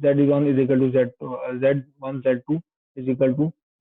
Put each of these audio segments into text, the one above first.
Z1 is equal to Z1 Z2 is equal to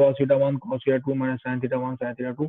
cos θ 1 cos θ 2 minus sin θ 1 sin θ 2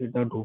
θ 2.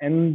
n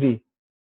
3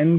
n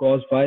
cos phi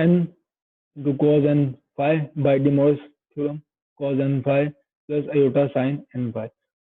n to cos n phi by De Mor's theorem, cos n phi plus iota sin n phi.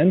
n,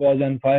cos n phi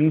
n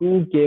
2k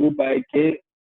2 pi k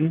n.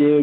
k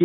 k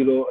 0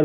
r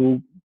2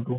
2